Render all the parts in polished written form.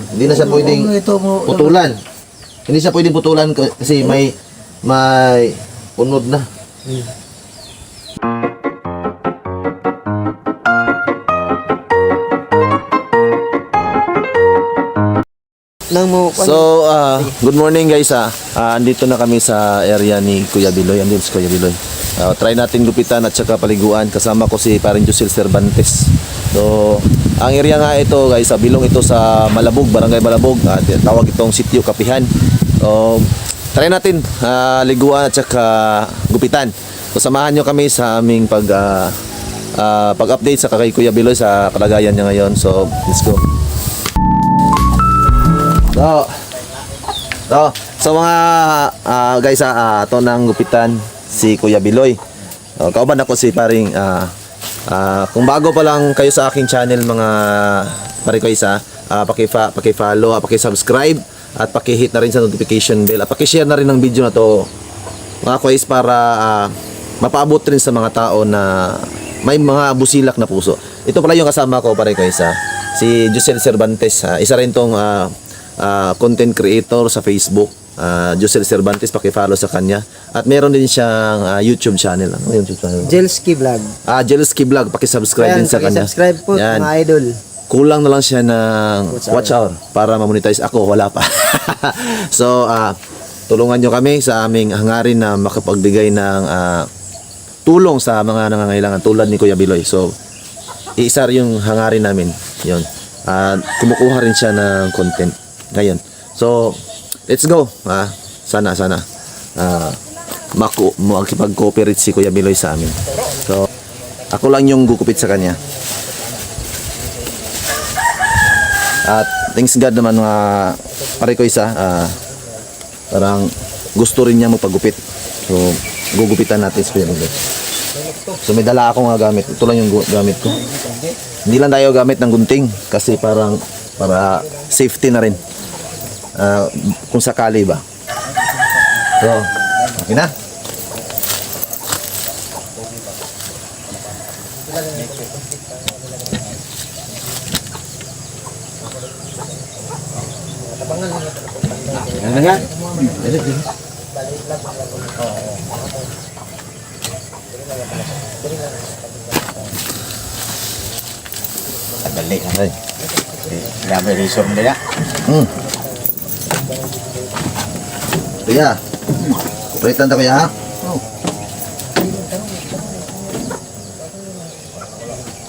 Hindi na siya pwedeng putulan. Hindi siya pwedeng putulan kasi may punod na. So, good morning guys. Andito na kami sa area ni Kuya Biloy. Andito si Kuya Biloy. Try natin gupitan at saka paliguan. Kasama ko si Paring Josel Cervantes. So, ang area nga ito guys, bilong ito sa Malabog, Barangay Malabog. Tawag itong Sitio Kapihan. So, try natin liguan at saka gupitan. So, samahan nyo kami sa aming pag-update sa kay Kuya Biloy sa kalagayan niya ngayon. So, let's go. So mga guys, ito nang gupitan si Kuya Biloy. Kauban ako si Paring kung bago pa lang kayo sa aking channel mga pare ko isa, paki-follow, paki-subscribe at paki-hit na rin sa notification bell at paki-share na rin ng video na to mga guys para mapaabot rin sa mga tao na may mga busilak na puso. Ito pala yung kasama ko pare ko isa, si Josel Cervantes. Isa rin tong content creator sa Facebook, Josel Cervantes, paki-follow sa kanya. At meron din siyang YouTube channel. Ano yung YouTube channel? Jelski Vlog. Jelski Vlog, paki-subscribe din sa kanya. Subscribe po yan, mga idol. Kulang na lang siya ng watch hour para ma-monetize. Ako wala pa. So tulungan nyo kami sa aming hangarin na makapagbigay ng tulong sa mga nangangailangan tulad ni Kuya Biloy. So iisa yung hangarin namin yon. Kumukuha rin siya ng content ngayon. So, let's go. Sana makipag-cooperate si Kuya Biloy sa amin. So, ako lang yung gugupit sa kanya. At thanks God naman mga pare ko isa, parang gusto rin niya mo paggupit. So, gugupitan natin si Kuya Biloy. So, may dala akong gamit. Ito lang yung gamit ko. Hindi lang tayo gamit ng gunting kasi para safety na rin. Kung sakali ba. So, okay na. Ano nga? Balik ay. Grabe reason nila. Kuya. Kulitan ta kuya ha?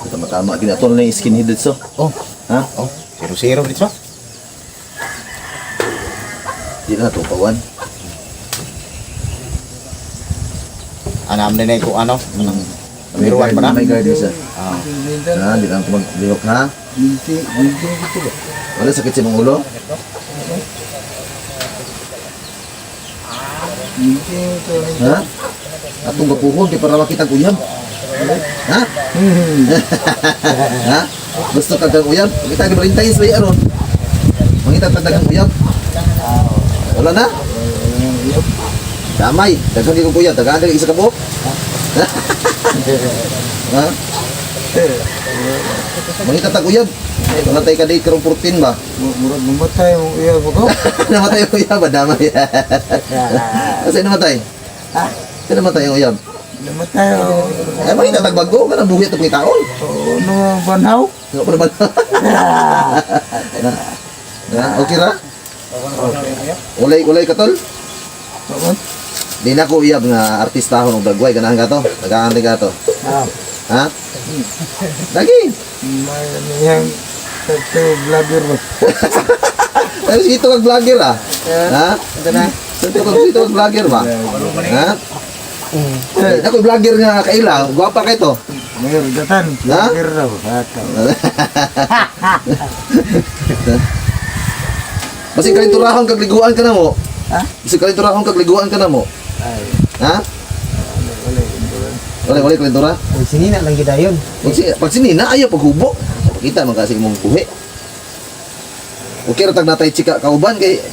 Tama-tama ginatol na yung skinheaded so. Ha? Zero dito. Di na tupawan. Anam na ko ano? Biruan pa na? May guard isa. Di lang maglihok ha? Wala sakit sa mong ulo? Ha? Atong gapuhon kay para makita uyab. Ha? Ha? Gusto ka kang uyab? Kita ni Valentine's Day aron. Mangita ta dagang uyab. Wala na? Damay, dagang ko uyab, dagang isa ka buhok. Ha? Mangita ta uyab. Namatay ka di karong 14 ba? Murag namatay ang uyab ko. Namatay ang uyab ba? Damay. Kasi namatay? Ha? Kasi namatay ang uyab? Namatay ang... Mangita tagbago ka ng buhi ito pangitaon. Ano banhaw? Nga pa naman. Okay ra? Ulay katol? Di na ko uyab nga artistahon og dagway ganahan ka to. Nagaantay ka to. Ha? Lagi. May yang satu vlogger ba? Pero ito kag vlogger ah. Ha? Ito kag vlogger ba? Ha? Ako vlogger nga kaila, gwapa kay to. Mayroon datan, vlogger raw. Basi kalinturahon kag liguan ka na mo. Ha? Basi kalinturahon kag liguan ka na mo. Ay. Ha? Wala kalintura. Sinina lang gidayon. Pag sinina ayaw paghubo. Pakita man kasi imong buhi. Okay ra tag natay chika kauban kay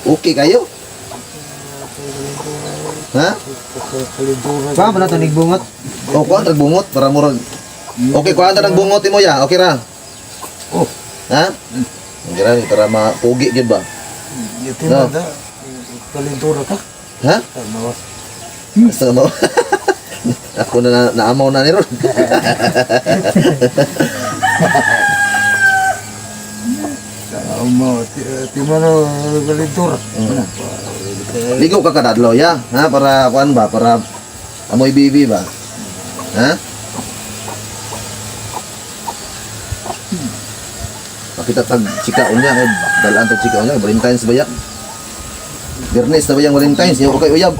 okay kayo. Ha? Pa ba na to nigbungot? O kuan nagbungot para murag. Okay kuan nagbungot imo ya. Okay ra. Oh. Ha? Ganyan, para mapugi yun ba? Ito No. na. Kalintura ka. Ha? Tama. Basta mo. Ako na naamaw na ni Ron. Tama. Timano kalintura. Ligo ka kadadlo ya, ha? Para kuan ba? Para amoy bibi ba? Ha? Makita tag chikaon niya, kay dalaan tag chikaon niya, Valentine's ba ya? Bernes na ba yung Valentine's? Yung okay uyab.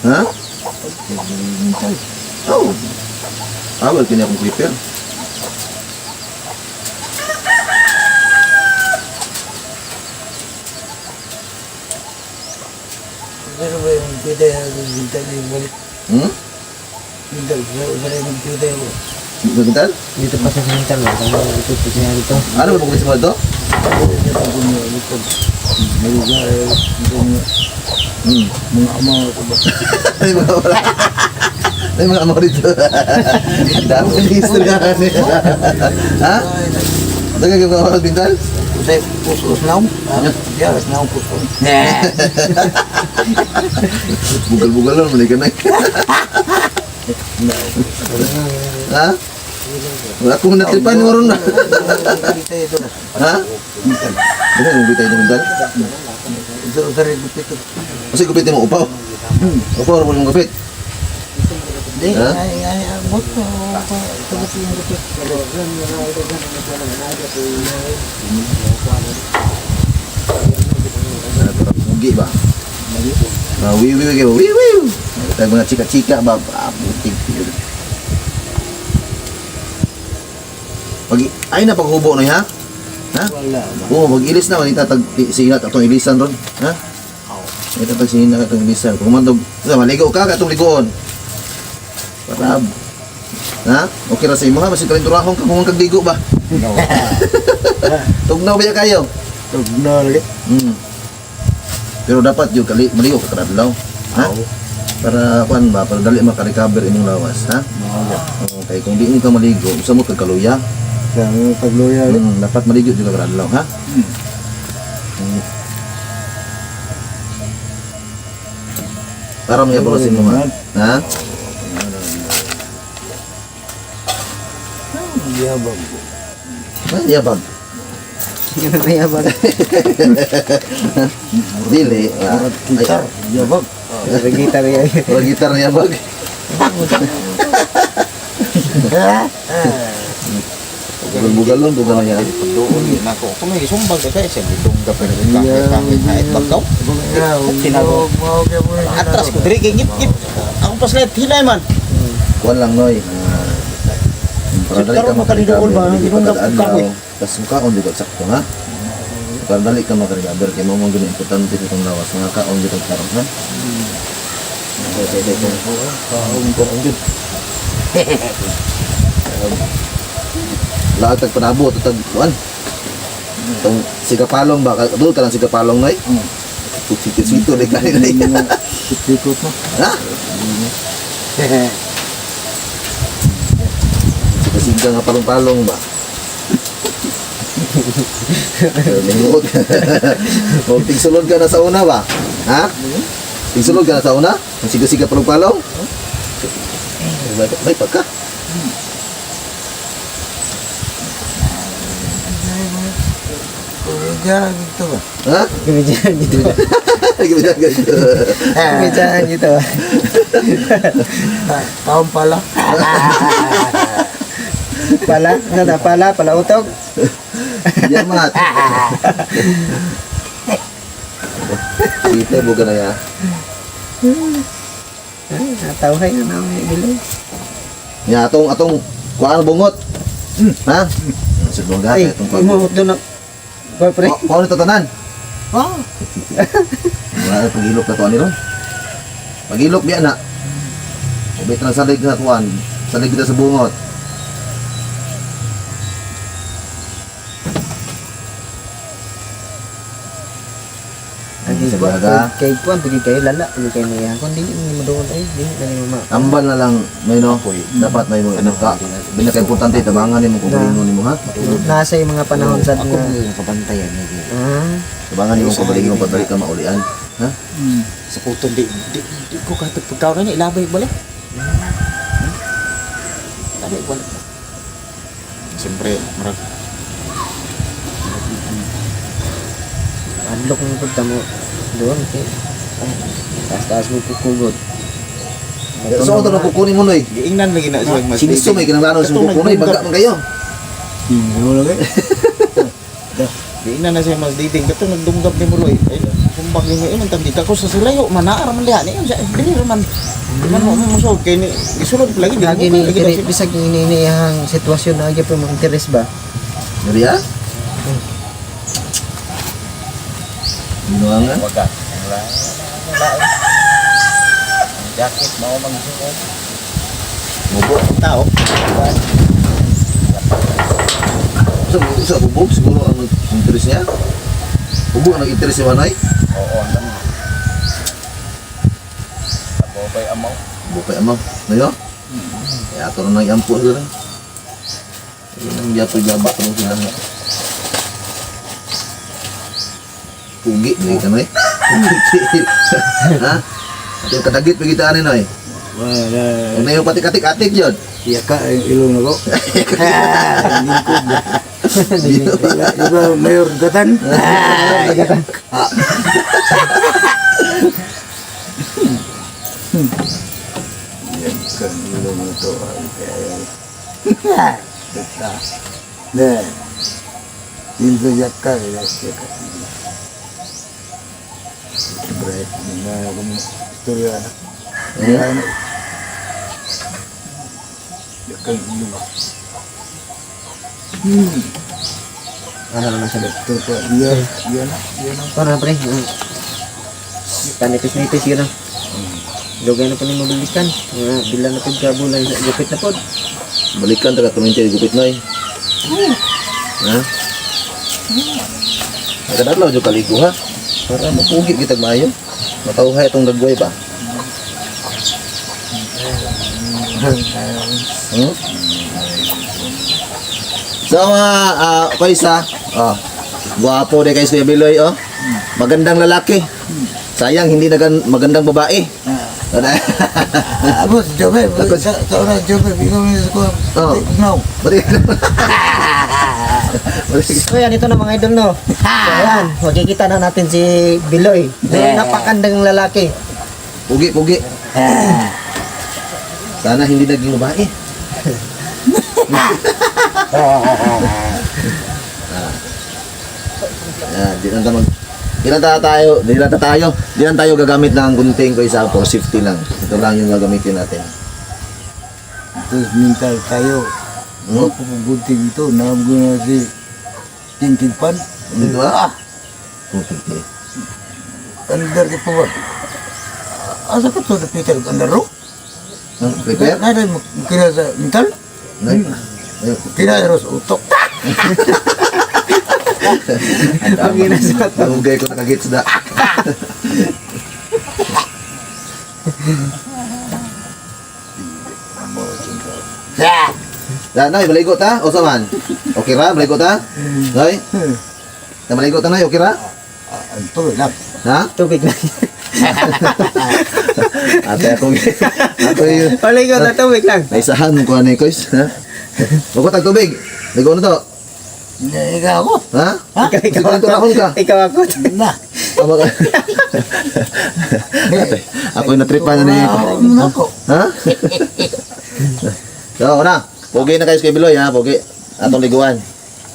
Ha? Oh. Awal kini akong clipper. Pero ba yung kita yung bintang yung balik? Hmm? Bintang, wala yung kita yung Bentar. Dito pa sa sinintang lang. Kung ito po siya dito. Ano ba pagkisi mo ito? mga ama ko ba? Ay mga wala. Ay mga amo dito. Dami ng istorya niya. Ha? Dagan ka mga bintal? Usay pusos naong? Biyaras naong pusos. Bugal-bugal lang, mali ka na. Ha? Wala akong natripan mo ron na. Kita ito na. Ha? Ano yung bitay ng bintal? Usay gupit ito. Kasi gupitin mo upaw. Upaw, ano mo yung gupit? Hindi, Ha? ay, abot ko. Sagot yung gupit. Mugi ba? Wiwi kayo, wiwi. Tayo mga chika-chika ba? Butik. Pag ay na paghubo na ha? Ha? Wala. Oo, mag-ilis na manita tag sinat atong ilisan ron, ha? Ito tag sinat atong ilisan. Kung mandog, maligo ka katong ligoon. Para ha? Okay ra sa imo ha, basta kalendurahon ka kung kagligo ba? Tugnaw ba ya kayo? Tugnal. Pero dapat yung maligo ka kadadlaw, ha? Para kuan ba, para dali maka-recover imong lawas, ha? Okay, kung di ka maligo, usa mo kagkaluya. Sa pagloya. Dapat maligo juga kadadlaw, ha? Para may apolosin mo, ha? Ha? Yabang ko. Ay, yabag. Ano ba yan ba? Dili. Gitar. Yabang. Gitar yan. Para gitar na yabag. Bugal-bugal lang, bugal na yan. Doon na ako. Kung may isumbag ka siya, itong kapir kahit kahit bagaw. Tinago. Atras ko, diri kay ngip-ngip. Ako pas lihat hilay man. Kuan lang, Noy. Para dali ka Karon makalidoon ba? makarigaber, Ginunggap ko kapoy. Tapos mukhaon dito sakto, ha? Para dali ka makarigaber, kaya mo mga ganun importante sa itong lawas. Mga kaon dito karon, ha? Lahat tag panabo, tag kuan. Itong sigapalong ba? Doon ka lang sigapalong, Noy? Sito-sito, di ka nila. Sikot mo. Ha? Siga nga palong-palong ba? Lingot. O, tigsulod ka na sa una ba? Ha? Tigsulod ka na sa una? Ang siga-siga palong-palong? May pagka. Kumidyan dito ba? Ha? Kumidyan dito. Gimana ganito? Kumidyan dito. Taon pala. Pala? Ano na pala? Pala utog? Yamat. Dito, buka na ya. Natawhay na namin bilog. Ya, atong kuhaan bungot. Ha? Siguro Ay, gata itong mo doon na. Boyfriend? Kau ni tatanan. Ah. Wala pagilok na to ni ron. Pagilok biya na. Ubit na salig na tuwan. Salig kita sa bungot. Lagi sa baga. Kay kuan pagi kayo lala, pagi kayo niya. Kung dili mo doon ay dili na ni mama. Ambal na lang, may no, dapat may mo ano ka. Pinaka-importante tabangan nimo kung galingon nimo ha. Nasa yung mga panahon sa Ako nga. mo yung kabantayan niya. Tabangan nimo kung galingon pag dali ka maulian. Ha? Sa puton di ko kahit pagkaw na niya ilabay balik. Ilabay balik. Siyempre, marag Adlok mo pagta mo doon kay. Taas-taas mo kukugod. So ito na kukunin mo noy. giingnan lagi na siya mas. Siniso may kinanglanon sa kukunoy, baga man kayo. Giingnan na siya mas dating kato nagdunggab ni mo Roy. Ay, kumbag ni mo iman tandita ko sa sulayo manaar man liha niya siya. Dili man. Man mo musog kay ni gisulod lagi di Lagi mo ni lagi kini bisag ini ang sitwasyon na gyud mo interes ba? Dali ha? Binuangan. Wagat. Wala. Jacket mau magsuot. Mubo. Tao. Sa bubog siguro ang interest niya. Bubog ang nag-interest ni Manay. Oo, ano. Abobay amaw. Bukay amaw. Ngayon? Kaya ato na nang iampo sila. Ayun ang yapo-yaba ko sila nga. Pugi, hindi ka Noy. Ha? At yung kadagit pagitaan ni Noy. Huwag na yung patik-atik-atik yun. Iya ka ilong nako. Iba mayor gatan. Yan kan ilong nito ay. Ne. Ildo yakka ya. Break na kung istorya na. Yan. Yakang ilong. Ano naman sabi? Ito pa. Yan. Yan. Yan. Para pre. Kanipis-nipis yun ah. Lugay na po ni mabilikan. Bila na po kabulan sa gupit na po. Balikan taga tuminti gupit Noy. Ha? Nagkadalaw dyan kaligo ha. Para mapugit kita maayo. Matauhay itong gagway ba? Hmm? So mga Koisa, guwapo de kay Kuya Biloy oh. Magandang lalaki. Sayang hindi magandang babae. Ako si Jobe, sa oras Jobe, ikaw mo sa kuha. Oh. No. Balik. So yan, ito na mga idol no. So ayan, makikita na natin si Biloy. Napakandang lalaki. Pugi. Sana hindi naging babae. Di lang tayo gagamit ng gunting ko isa for safety lang. Ito lang yung gagamitin natin. Terus minta tayo. Ako pupunting ito, naham ko na si King Pan. Dito ah. Putik eh. Andar ka pa ba? Asa ka to na Peter Andar ro? Prepare? Nada mo kina sa mental? Kina sa utok. Ang ginasa. Nahugay ko nakagits da. Noy, maligot ha? O saman? Okay ra? Maligot ha? Noy? Na maligot ha, Noy? Okay ra? Anto lang. Ha? Tubig na. Ate ako yung Paligot na tubig lang. naisahan mo ko ano yung kois. Ha? Huwag ko tag tubig. Ligo na to. Ikaw ako. Ha? Ikaw. Ikaw turahon ka. Ikaw ako. Na. Tama ka. Ate, ako yung natripan na niya. Ako. Ha? So, na. Pogi na kayo sa Biloy ha. Pogi. Atong liguan.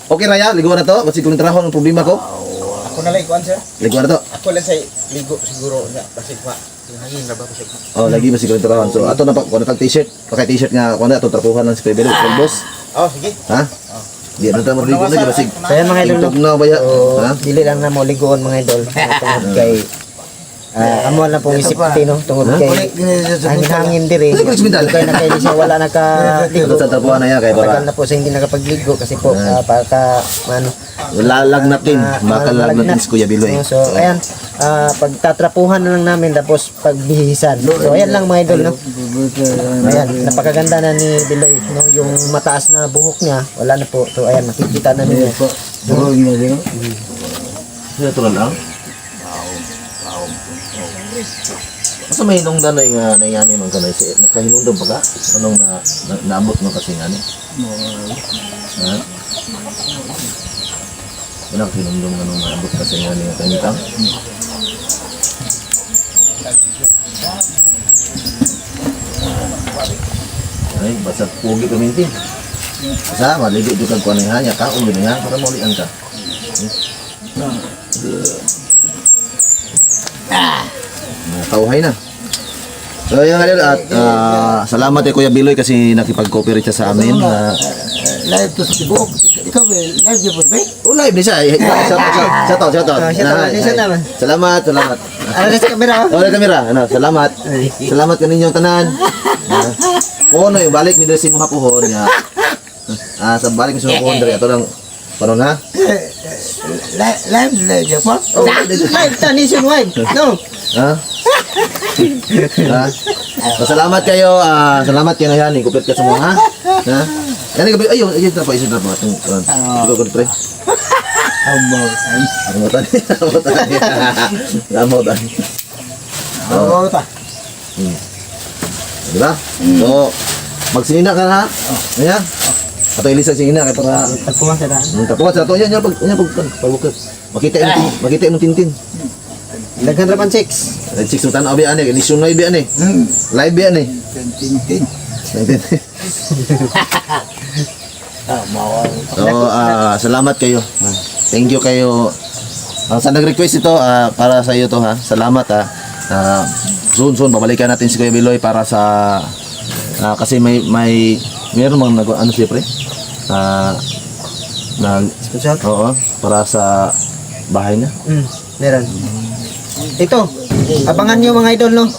Okay na ya? Liguan na to? Kasi kung turahon ang problema ko. Ako na lang ikuan sir. Liguan na to. Ako lang sa ligo siguro na kasi pa. Hangin na ba kasi pa. Oh, lagi ba siguro turahon. So, ato na pa. Kung tag t-shirt. Pakay t-shirt nga. Kung na, atong trapuhan ng si Biloy. Full boss. Oh, sige. Ha? Di na tayo marligo na. Kasi So yan mga idol no. tingtog na ba ya? So, Ha? dili lang na mo ligoon mga idol. Tungod kay amo na pong isip no tungod kay hangin-hangin diri. Kaya na kayo siya wala Ito sa nakaligo. trapuhan na yan. Kaya Tagal para na po sa hindi nakapagligo kasi po para ano lalag natin. Makalalag natin si Kuya Biloy. So ayan, pagtatrapuhan na lang namin tapos pagbihisan. So ayan lang mga idol, no? Ayan, napakaganda na ni Biloy, no? Yung mataas na buhok niya, wala na po. So ayan, makikita na ninyo. Natural lang. Masa may hinungdan na yung nayani man kanay si nakahinungdan pa ka? Anong naabot mo kasi nga ni? Ha? Wala ka hinungdan anong naabot kasi nga ni kanitang? Ay, basta pugi kaminti. Basta, maligo dito kang kuwanay hanya ka, kung ganyan, para maulian ka. Tauhay na. So yan nga at salamat kay Kuya Biloy kasi nakipag-cooperate siya sa amin. Live to sa tibok. Ikaw ba, live yun ba? Oh, live ni siya. Shout out. Isa naman. Salamat. Ano na sa kamera? Oh, na kamera. Ano, salamat. Salamat kaninyong tanan. Kuno yung balik ni si mga puhon niya. Sa balik ni si mga puhon dari ato lang panon ha. Live yun po? Live ta nationwide. No. Ha? Salamat kayo. Salamat kayo na yan. Kupit ka semua ha. Ha? Yan gabi. Ayun na pa isin na pa. Ito ko pre. Amutan. Diba? So, magsinina ka na ha? Ayan. Ato ilisa sinina kay para Tagpuan sa daan. tapuan sa to yan pagbukas. Makita mo tintin. Daghan ra man 6. Red 6 tan abi ane, ni sunay bi ane. Live bi ane. Tintin. So, salamat kayo. Thank you kayo. Sa nag-request ito, para sa iyo to ha. Salamat ha. Soon babalikan natin si Kuya Biloy para sa kasi meron mga ano siya pre. Special? Oo, para sa bahay niya. Meron. Ito, abangan nyo mga idol, no?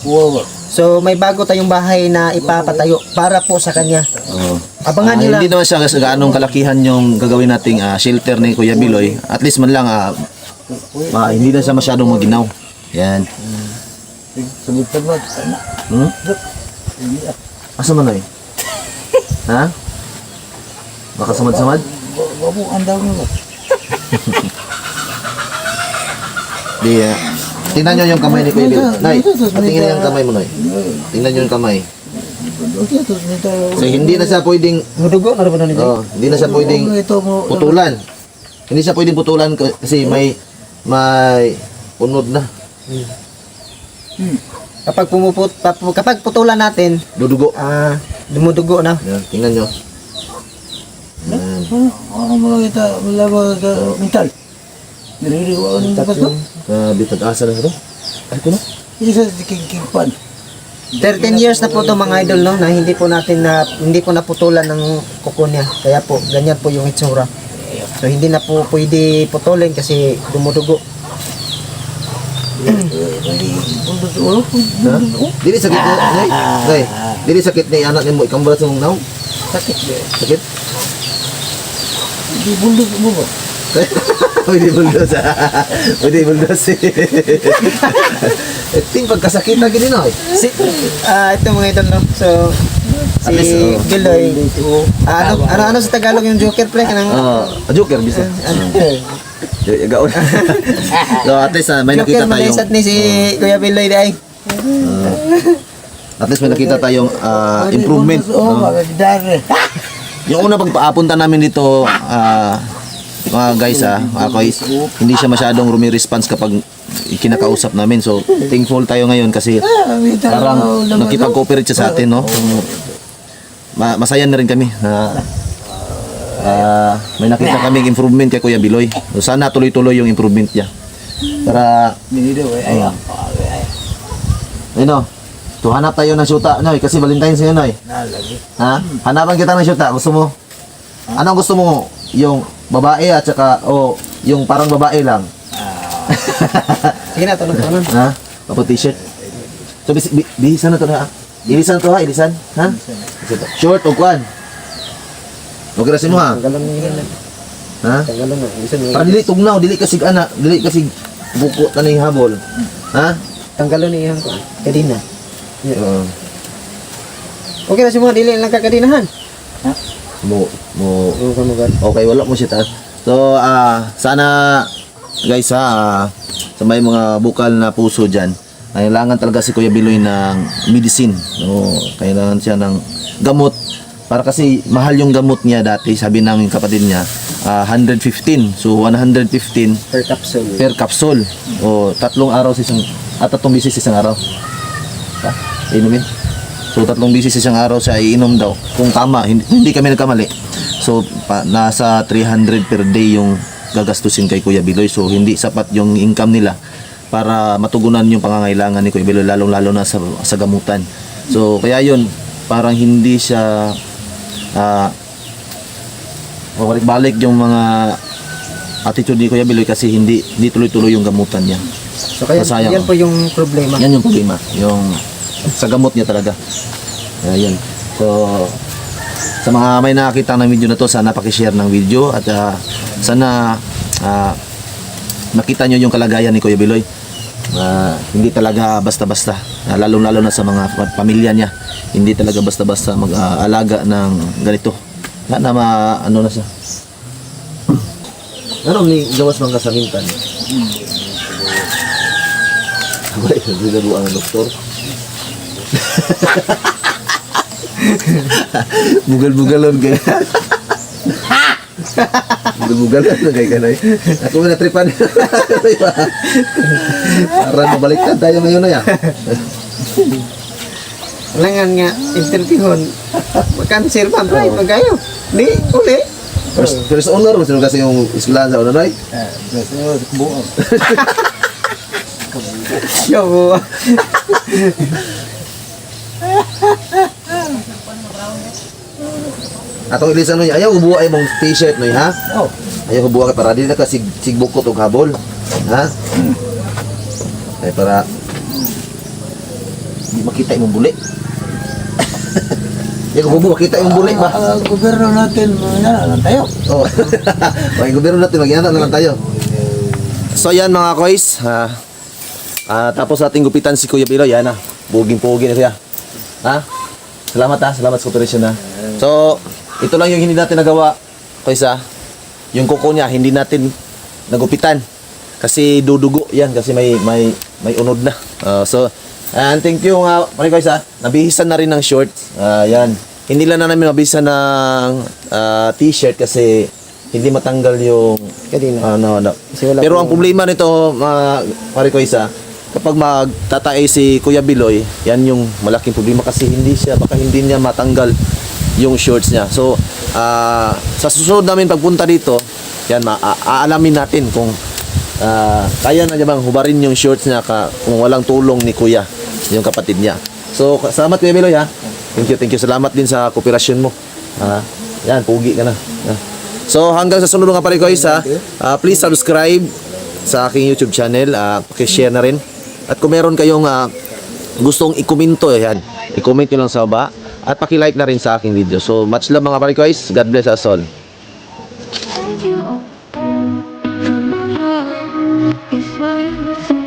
So, may bago tayong bahay na ipapatayo para po sa kanya. Oo. Abangan nila. Hindi naman siya gaanong kalakihan yung gagawin nating shelter ni Kuya Biloy. At least man lang hindi na siya masyadong maginaw. Yan. Sumitan mo. Asa man ay? Ha? Baka samad-samad? Babu, andaw mo. Di tingnan nyo yung kamay ni Kuya Biloy. Nay, tingnan yung kamay mo, Nay. Tingnan nyo yung kamay. So, hindi na siya pwedeng Mudugo na rin ba nito? hindi na siya pwedeng putulan. Hindi siya pwedeng putulan kasi may unod na. Kapag putulan natin, Dudugo. dumudugo na. Yan, tingnan nyo. Yan. Ako mo kita, wala ba ka mental? Niririwa ang dapat ko? Bitag asa na ito. Ay ko na. Isa sa king-pan. 13 years na po ito mga idol, no? Na hindi po naputulan ng kuko niya. Kaya po, ganyan po yung itsura. So, hindi na po pwede putulin kasi dumudugo. Ha? Dili sakit na, Nay. Nay, dili sakit ni anak nimo ikambalat sa mong naw. Sakit ba? Sakit? Di bundok mo ba? Pwede buldos. Pwede buldos. Ting pagkasakit na gini no. Ito mga idol, no? So, At least, Biloy. Ano sa Tagalog yung joker play? Joker bisa. Gaon. So at least may nakita Joker tayong malisat ni si Kuya Biloy day. at least may nakita tayong improvement. Oo, magdare. Yung una pagpaapunta namin dito mga guys hindi siya masyadong rumi-response kapag kinakausap namin. So thankful tayo ngayon kasi parang nakipag-cooperate siya sa atin, no? Masaya na rin kami na may nakita kaming improvement kay Kuya Biloy. So, sana tuloy-tuloy yung improvement niya. Para to hanap tayo ng syuta, Noy, kasi Valentine's ngayon, Noy. Ha? Hanapan kita ng syuta. Gusto mo? Anong gusto mo? Yung babae at saka yung parang babae lang. Sige na, tulog. Ha? Papo t-shirt. So bihisan na to na. Ilisan to ha, ilisan. Ha? Short o kwan. Okay ra mo ha. Tanggalan mo yun. Ha? Tanggalan mo. Isa mo. Para dili tugnaw, dili kasi buko na ning habol. Ha? Tanggalon niya ang kadina. Oo. Okay na si mga dili lang kakadinahan. Mo Oo, kamugan. okay, wala mo siya taas. So, sana guys sa may mga bukal na puso dyan, kailangan talaga si Kuya Biloy ng medicine. No, kailangan siya ng gamot. Para kasi mahal yung gamot niya dati, sabi ng kapatid niya, 115. So, 115 Per capsule. per capsule. O, 3 araw sa isang, 3 bisis sa isang araw. Inumin. So, 3 bisis sa isang araw siya iinom daw. Kung tama, hindi kami nagkamali. So, nasa 300 per day yung gagastusin kay Kuya Biloy. So, hindi sapat yung income nila para matugunan yung pangangailangan ni Kuya Biloy, lalong-lalo na sa gamutan. So, kaya yun, parang hindi siya balik-balik yung mga attitude ni Kuya Biloy kasi hindi tuloy-tuloy yung gamutan niya. So kaya Masayang. yan po yung problema. Yan yung problema, yung sa gamot niya talaga. Ayun. So, sa mga may nakakita ng video na to, sana paki-share ng video at sana makita nyo yung kalagayan ni Kuya Biloy. Hindi talaga basta-basta, lalong-lalo na sa mga pamilya niya. Hindi talaga basta-basta mag-alaga ng ganito. Na ano na siya. Ano ni gawas mga kasamintan? Abay, nagbilaruan ang doktor. Bugal-bugalon kaya. Bugal-bugalon na kaya kanay. Ako na tripan. Para mabaliktad tayo ngayon na yan. Langan nga, interview cancer man, try pagayo. Di, uli. First honor, sino kasi yung eskwelahan sa Unanoy? Kasi buong. Yo. Atong ilisan no, ayaw ubuha ay mong t-shirt no, ha? Oh. Ayaw ubuha ka para di na ka sigbukot og habol. Ha? Ay para di makita imong buli. Ayaw ubuha makita imong buli ba? Gobyerno natin, yan lang tayo. Oh. Ay gobyerno natin magyana na lang tayo. So yan mga kois, tapos ating gupitan si Kuya Biloy, yan na. Buging-pugi na siya. Ha? Salamat salamat sa operasyon na. So, ito lang yung hindi natin nagawa, kois yung kuko niya, hindi natin nagupitan. Kasi dudugo yan, kasi may unod na. So, and thank you nga, kois nabihisan na rin ng shorts. Yan. Hindi lang na namin nabihisan ng t-shirt kasi hindi matanggal yung Kadina. Pero ang problema nito, pare ko kapag magtatae si Kuya Biloy, yan yung malaking problema kasi baka hindi niya matanggal yung shorts niya. So, sa susunod namin pagpunta dito, yan, aalamin natin kung kaya na niya bang hubarin yung shorts niya kung walang tulong ni Kuya, yung kapatid niya. So, salamat Kuya Biloy ha. Thank you. Salamat din sa kooperasyon mo. Yan, pugi ka na. So, hanggang sa sunod nga pare ko please subscribe sa aking YouTube channel. Paki-share na rin. At kung meron kayong gustong i-komento, yan, i-comment nyo lang sa baba. At paki-like na rin sa aking video. So, much love mga pare ko. God bless us all. If I